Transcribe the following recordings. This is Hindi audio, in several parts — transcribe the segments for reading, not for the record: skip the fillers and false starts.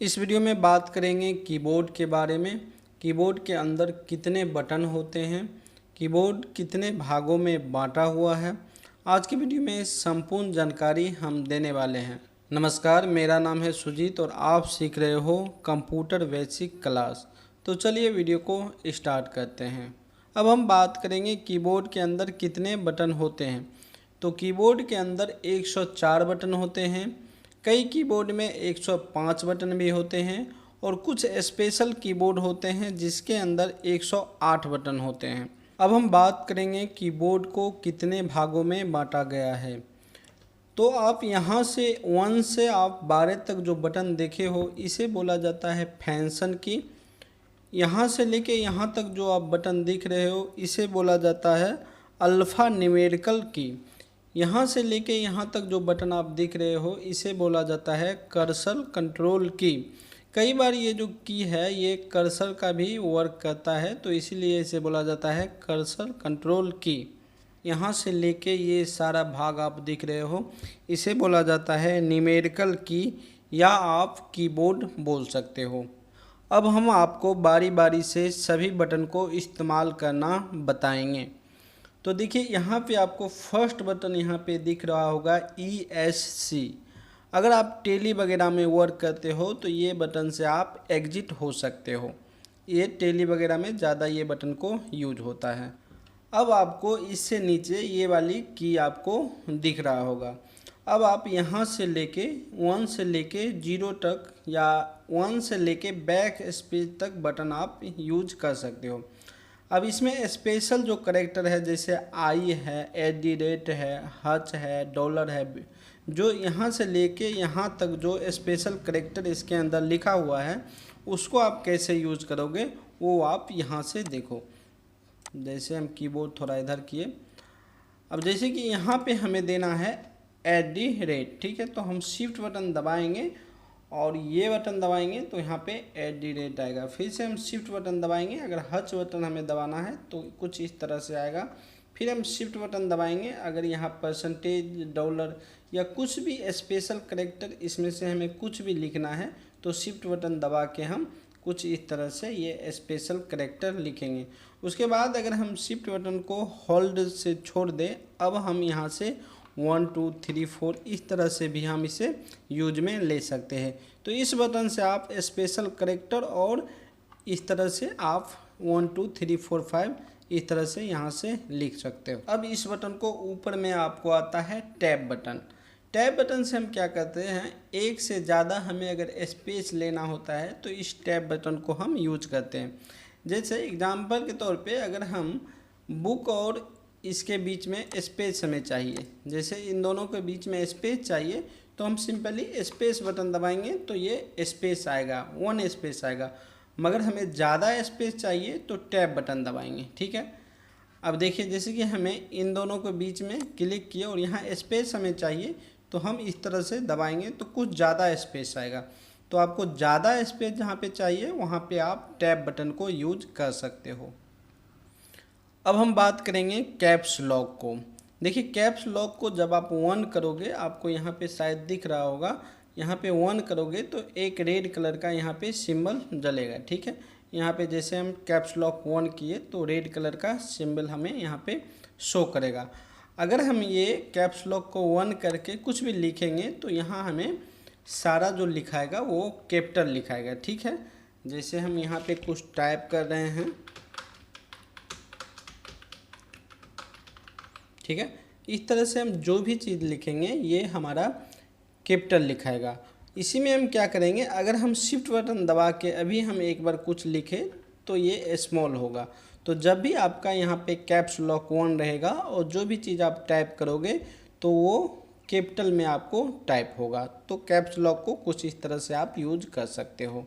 इस वीडियो में बात करेंगे कीबोर्ड के बारे में। कीबोर्ड के अंदर कितने बटन होते हैं, कीबोर्ड कितने भागों में बांटा हुआ है। आज की वीडियो में संपूर्ण जानकारी हम देने वाले हैं। नमस्कार, मेरा नाम है सुजीत और आप सीख रहे हो कंप्यूटर बेसिक क्लास। तो चलिए वीडियो को स्टार्ट करते हैं। अब हम बात करेंगे कीबोर्ड के अंदर कितने बटन होते हैं। तो कीबोर्ड के अंदर 104 बटन होते हैं। कई कीबोर्ड में 105 बटन भी होते हैं और कुछ स्पेशल कीबोर्ड होते हैं जिसके अंदर 108 बटन होते हैं। अब हम बात करेंगे कीबोर्ड को कितने भागों में बांटा गया है। तो आप यहाँ से 1 से आप 12 तक जो बटन देखे हो इसे बोला जाता है फंक्शन की। यहाँ से लेके यहाँ तक जो आप बटन दिख रहे हो इसे बोला जाता है अल्फ़ा न्यूमेरिकल की। यहाँ से लेके यहाँ तक जो बटन आप देख रहे हो इसे बोला जाता है कर्सर कंट्रोल की। कई बार ये जो की है ये कर्सर का भी वर्क करता है, तो इसीलिए इसे बोला जाता है कर्सर कंट्रोल की। यहाँ से लेके ये सारा भाग आप दिख रहे हो इसे बोला जाता है न्यूमेरिकल की या आप कीबोर्ड बोल सकते हो। अब हम आपको बारी बारी से सभी बटन को इस्तेमाल करना बताएंगे। तो देखिए यहाँ पे आपको फर्स्ट बटन यहाँ पे दिख रहा होगा ESC। अगर आप टेली वगैरह में वर्क करते हो तो ये बटन से आप एग्जिट हो सकते हो। ये टेली वगैरह में ज़्यादा ये बटन को यूज होता है। अब आपको इससे नीचे ये वाली की आपको दिख रहा होगा। अब आप यहाँ से लेके 1 से लेके 0 तक या 1 से लेके बैक स्पेस तक बटन आप यूज कर सकते हो। अब इसमें स्पेशल जो करेक्टर है जैसे आई है, @ है, हच है, डॉलर है, जो यहाँ से लेके यहाँ तक जो स्पेशल करेक्टर इसके अंदर लिखा हुआ है उसको आप कैसे यूज करोगे वो आप यहाँ से देखो। जैसे हम कीबोर्ड थोड़ा इधर किए, अब जैसे कि यहाँ पे हमें देना है @, ठीक है। तो हम शिफ्ट बटन दबाएंगे और ये बटन दबाएंगे तो यहाँ पे @ आएगा। फिर से हम शिफ्ट बटन दबाएंगे, अगर हच बटन हमें दबाना है तो कुछ इस तरह से आएगा। फिर हम शिफ्ट बटन दबाएंगे, अगर यहाँ %, डॉलर या कुछ भी स्पेशल करेक्टर इसमें से हमें कुछ भी लिखना है तो शिफ्ट बटन दबा के हम कुछ इस तरह से ये स्पेशल करेक्टर लिखेंगे। उसके बाद अगर हम शिफ्ट बटन को होल्ड से छोड़ दें, अब हम यहाँ से 1 2 3 4 इस तरह से भी हम इसे यूज में ले सकते हैं। तो इस बटन से आप स्पेशल करेक्टर और इस तरह से आप 1 2 3 4 5 इस तरह से यहाँ से लिख सकते हो। अब इस बटन को ऊपर में आपको आता है टैब बटन। टैब बटन से हम क्या करते हैं, एक से ज़्यादा हमें अगर स्पेस लेना होता है तो इस टैब बटन को हम यूज करते हैं। जैसे एग्जांपल के तौर पे अगर हम बुक और इसके बीच में स्पेस हमें चाहिए, जैसे इन दोनों के बीच में स्पेस चाहिए तो हम सिंपली स्पेस बटन दबाएंगे तो ये स्पेस आएगा, 1 स्पेस आएगा। मगर हमें ज़्यादा स्पेस चाहिए तो टैब बटन दबाएंगे, ठीक है। अब देखिए जैसे कि हमें इन दोनों के बीच में क्लिक किया और यहाँ स्पेस हमें चाहिए तो हम इस तरह से दबाएंगे तो कुछ ज़्यादा स्पेस आएगा। तो आपको ज़्यादा स्पेस जहाँ पे चाहिए वहाँ पे आप टैब बटन को यूज कर सकते हो। अब हम बात करेंगे कैप्स लॉक को। देखिए कैप्स लॉक को जब आप 1 करोगे, आपको यहाँ पे शायद दिख रहा होगा, यहाँ पे 1 करोगे तो एक रेड कलर का यहाँ पे सिंबल जलेगा, ठीक है। यहाँ पे जैसे हम कैप्स लॉक 1 किए तो रेड कलर का सिंबल हमें यहाँ पे शो करेगा। अगर हम ये कैप्स लॉक को 1 करके कुछ भी लिखेंगे तो यहाँ हमें सारा जो लिखाएगा वो कैपिटल लिखाएगा, ठीक है। जैसे हम यहाँ पे कुछ टाइप कर रहे हैं, ठीक है। इस तरह से हम जो भी चीज़ लिखेंगे ये हमारा कैपिटल लिखाएगा। इसी में हम क्या करेंगे, अगर हम शिफ्ट बटन दबा के अभी हम एक बार कुछ लिखें तो ये स्मॉल होगा। तो जब भी आपका यहाँ पे कैप्स लॉक 1 रहेगा और जो भी चीज़ आप टाइप करोगे तो वो कैपिटल में आपको टाइप होगा। तो कैप्स लॉक को कुछ इस तरह से आप यूज कर सकते हो।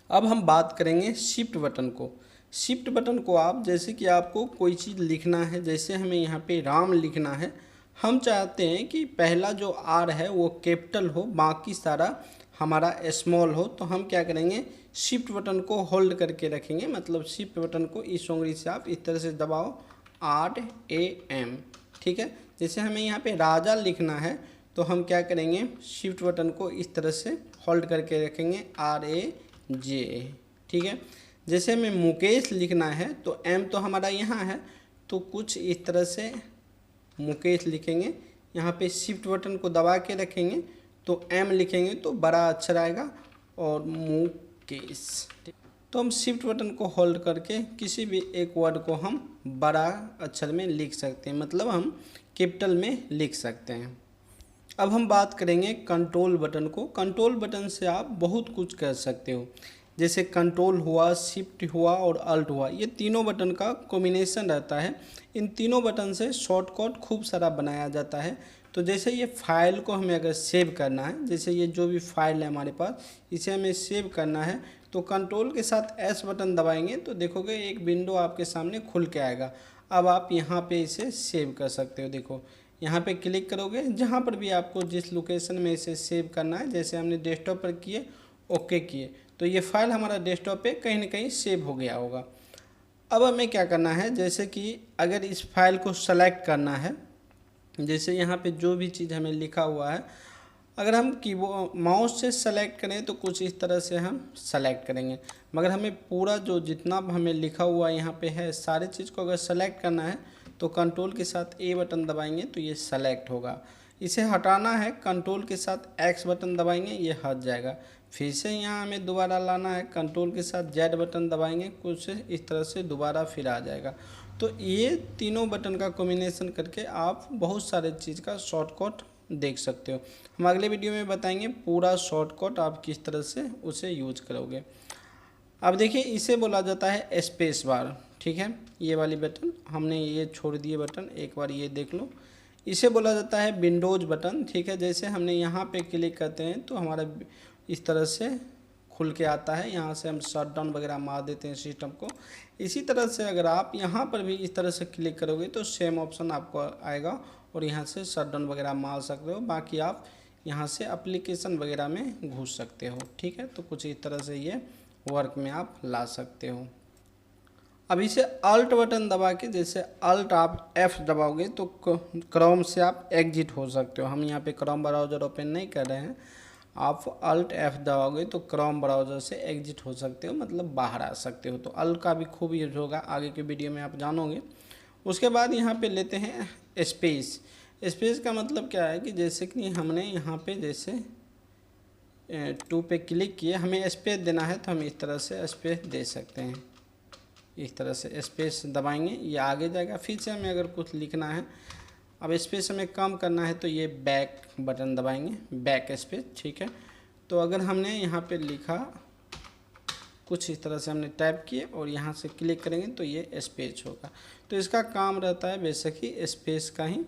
अब हम बात करेंगे शिफ्ट बटन को। शिफ्ट बटन को आप जैसे कि आपको कोई चीज़ लिखना है, जैसे हमें यहाँ पे राम लिखना है, हम चाहते हैं कि पहला जो R है वो कैपिटल हो, बाकी सारा हमारा स्मॉल हो। तो हम क्या करेंगे, शिफ्ट बटन को होल्ड करके रखेंगे, मतलब शिफ्ट बटन को इस उंगली से आप इस तरह से दबाओ RAM, ठीक है। जैसे हमें यहाँ पे राजा लिखना है तो हम क्या करेंगे, शिफ्ट बटन को इस तरह से होल्ड करके रखेंगे RAJ, ठीक है। जैसे हमें मुकेश लिखना है तो M तो हमारा यहाँ है, तो कुछ इस तरह से मुकेश लिखेंगे। यहाँ पे शिफ्ट बटन को दबा के रखेंगे तो M लिखेंगे तो बड़ा अक्षर आएगा और मुकेश। तो हम शिफ्ट बटन को होल्ड करके किसी भी एक वर्ड को हम बड़ा अक्षर में लिख सकते हैं, मतलब हम कैपिटल में लिख सकते हैं। अब हम बात करेंगे कंट्रोल बटन को। कंट्रोल बटन से आप बहुत कुछ कर सकते हो, जैसे कंट्रोल हुआ, शिफ्ट हुआ और अल्ट हुआ, ये तीनों बटन का कॉम्बिनेशन रहता है। इन तीनों बटन से शॉर्टकट खूब सारा बनाया जाता है। तो जैसे ये फाइल को हमें अगर सेव करना है, जैसे ये जो भी फाइल है हमारे पास, इसे हमें सेव करना है, तो कंट्रोल के साथ S बटन दबाएंगे तो देखोगे एक विंडो आपके सामने खुल के आएगा। अब आप यहाँ पे इसे सेव कर सकते हो। देखो यहाँ पे क्लिक करोगे, जहाँ पर भी आपको जिस लोकेशन में इसे सेव करना है, जैसे हमने डेस्कटॉप पर किए, ओके किए, तो ये फाइल हमारा डेस्कटॉप पे कहीं ना कहीं सेव हो गया होगा। अब हमें क्या करना है, जैसे कि अगर इस फाइल को सेलेक्ट करना है, जैसे यहाँ पे जो भी चीज़ हमें लिखा हुआ है, अगर हम कीबोर्ड माउस से सेलेक्ट करें तो कुछ इस तरह से हम सेलेक्ट करेंगे, मगर हमें पूरा जो जितना हमें लिखा हुआ यहाँ पे है सारे चीज़ को अगर सेलेक्ट करना है तो कंट्रोल के साथ A बटन दबाएंगे तो ये सेलेक्ट होगा। इसे हटाना है, कंट्रोल के साथ X बटन दबाएंगे, ये हट जाएगा। फिर से यहाँ हमें दोबारा लाना है, कंट्रोल के साथ Z बटन दबाएंगे, कुछ इस तरह से दोबारा फिर आ जाएगा। तो ये तीनों बटन का कॉम्बिनेशन करके आप बहुत सारे चीज़ का शॉर्टकट देख सकते हो। हम अगले वीडियो में बताएंगे पूरा शॉर्टकट आप किस तरह से उसे यूज करोगे। अब देखिए इसे बोला जाता है स्पेस बार, ठीक है। ये वाली बटन हमने ये छोड़ दिए बटन, एक बार ये देख लो। इसे बोला जाता है विंडोज बटन, ठीक है। जैसे हमने यहाँ पे क्लिक करते हैं तो हमारा इस तरह से खुल के आता है, यहाँ से हम शट डाउन वगैरह मार देते हैं सिस्टम को। इसी तरह से अगर आप यहाँ पर भी इस तरह से क्लिक करोगे तो सेम ऑप्शन आपको आएगा और यहाँ से शट डाउन वगैरह मार सकते हो। बाकी आप यहाँ से एप्लीकेशन वगैरह में घुस सकते हो, ठीक है। तो कुछ इस तरह से ये वर्क में आप ला सकते हो। अब इसे अल्ट बटन दबा के, जैसे अल्ट आप F दबाओगे तो क्रोम से आप एग्जिट हो सकते हो। हम यहाँ पे क्रोम ब्राउज़र ओपन नहीं कर रहे हैं, आप अल्ट F दबाओगे तो क्रोम ब्राउज़र से एग्जिट हो सकते हो, मतलब बाहर आ सकते हो। तो अल्ट का भी खूब यूज होगा, आगे के वीडियो में आप जानोगे। उसके बाद यहाँ पे लेते हैं स्पेस। स्पेस का मतलब क्या है कि जैसे कि हमने यहाँ पे जैसे 2 पे क्लिक किए, हमें स्पेस देना है तो हम इस तरह से स्पेस दे सकते हैं। इस तरह से स्पेस दबाएंगे, ये आगे जाएगा। फिर से हमें अगर कुछ लिखना है, अब स्पेस हमें कम करना है तो ये बैक बटन दबाएंगे, बैक स्पेस, ठीक है। तो अगर हमने यहाँ पे लिखा कुछ इस तरह से हमने टाइप किए और यहाँ से क्लिक करेंगे तो ये स्पेस होगा। तो इसका काम रहता है बेशक ही स्पेस का ही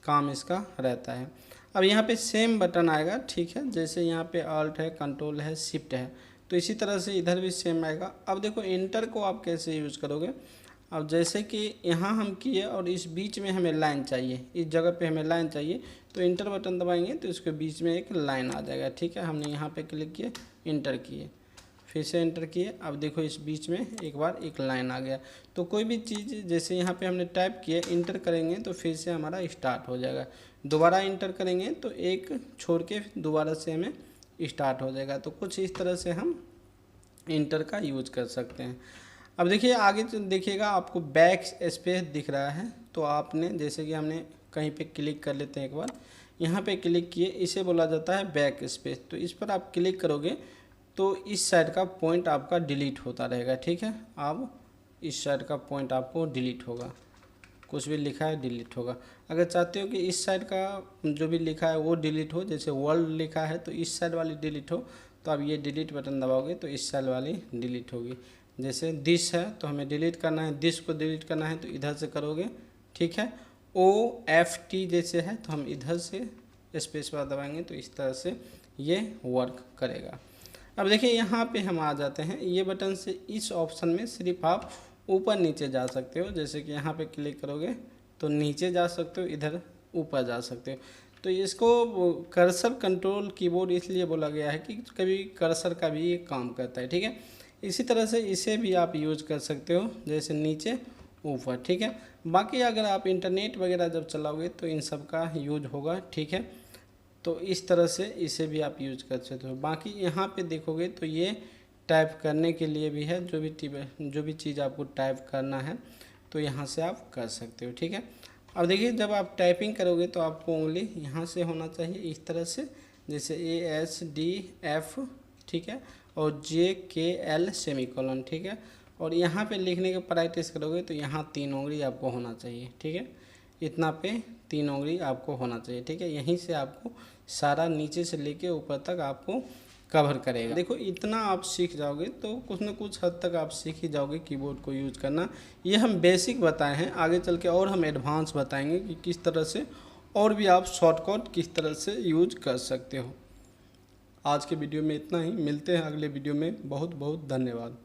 काम इसका रहता है। अब यहाँ पे सेम बटन आएगा, ठीक है। जैसे यहाँ पे अल्ट है, कंट्रोल है, शिफ्ट है, तो इसी तरह से इधर भी सेम आएगा। अब देखो इंटर को आप कैसे यूज़ करोगे। अब जैसे कि यहाँ हम किए और इस बीच में हमें लाइन चाहिए, इस जगह पे हमें लाइन चाहिए, तो इंटर बटन दबाएंगे तो इसके बीच में एक लाइन आ जाएगा, ठीक है। हमने यहाँ पे क्लिक किए, इंटर किए, फिर से इंटर किए, अब देखो इस बीच में एक बार एक लाइन आ गया। तो कोई भी चीज़ जैसे यहाँ पे हमने टाइप किया, इंटर करेंगे तो फिर से हमारा स्टार्ट हो जाएगा। दोबारा इंटर करेंगे तो एक छोड़ के दोबारा से हमें स्टार्ट हो जाएगा। तो कुछ इस तरह से हम इंटर का यूज कर सकते हैं। अब देखिए आगे देखिएगा, आपको बैक स्पेस दिख रहा है, तो आपने जैसे कि हमने कहीं पे क्लिक कर लेते हैं, एक बार यहाँ पे क्लिक किए, इसे बोला जाता है बैक स्पेस। तो इस पर आप क्लिक करोगे तो इस साइड का पॉइंट आपका डिलीट होता रहेगा, ठीक है। अब इस साइड का पॉइंट आपको डिलीट होगा, कुछ भी लिखा है डिलीट होगा। अगर चाहते हो कि इस साइड का जो भी लिखा है वो डिलीट हो, जैसे वर्ल्ड लिखा है तो इस साइड वाली डिलीट हो, तो आप ये डिलीट बटन दबाओगे तो इस साइड वाली डिलीट होगी। जैसे दिस है तो हमें डिलीट करना है, दिस को डिलीट करना है तो इधर से करोगे, ठीक है। OFT जैसे है तो हम इधर से स्पेस बार दबाएंगे तो इस तरह से ये वर्क करेगा। अब देखिए यहाँ पे हम आ जाते हैं, ये बटन से इस ऑप्शन में सिर्फ आप ऊपर नीचे जा सकते हो। जैसे कि यहाँ पे क्लिक करोगे तो नीचे जा सकते हो, इधर ऊपर जा सकते हो। तो इसको कर्सर कंट्रोल कीबोर्ड इसलिए बोला गया है कि कभी कर्सर का भी ये काम करता है, ठीक है। इसी तरह से इसे भी आप यूज कर सकते हो, जैसे नीचे ऊपर, ठीक है। बाकी अगर आप इंटरनेट वगैरह जब चलाओगे तो इन सब का यूज होगा, ठीक है। तो इस तरह से इसे भी आप यूज कर सकते हो। बाकी यहाँ पे देखोगे तो ये टाइप करने के लिए भी है, जो भी चीज़ आपको टाइप करना है तो यहाँ से आप कर सकते हो, ठीक है। अब देखिए जब आप टाइपिंग करोगे तो आपको उंगली यहाँ से होना चाहिए इस तरह से, जैसे ASDF, ठीक है, और JKL सेमीकोलन, ठीक है। और यहाँ पे लिखने के प्रैक्टिस करोगे तो यहाँ 3 उंगली आपको होना चाहिए, ठीक है। इतना पे 3 उंगली आपको होना चाहिए, ठीक है। यहीं से आपको सारा नीचे से लेके ऊपर तक आपको कवर करेगा। देखो इतना आप सीख जाओगे तो कुछ न कुछ हद तक आप सीख ही जाओगे कीबोर्ड को यूज करना। ये हम बेसिक बताए हैं, आगे चल के और हम एडवांस बताएंगे कि किस तरह से और भी आप शॉर्टकट किस तरह से यूज कर सकते हो। आज के वीडियो में इतना ही, मिलते हैं अगले वीडियो में। बहुत बहुत धन्यवाद।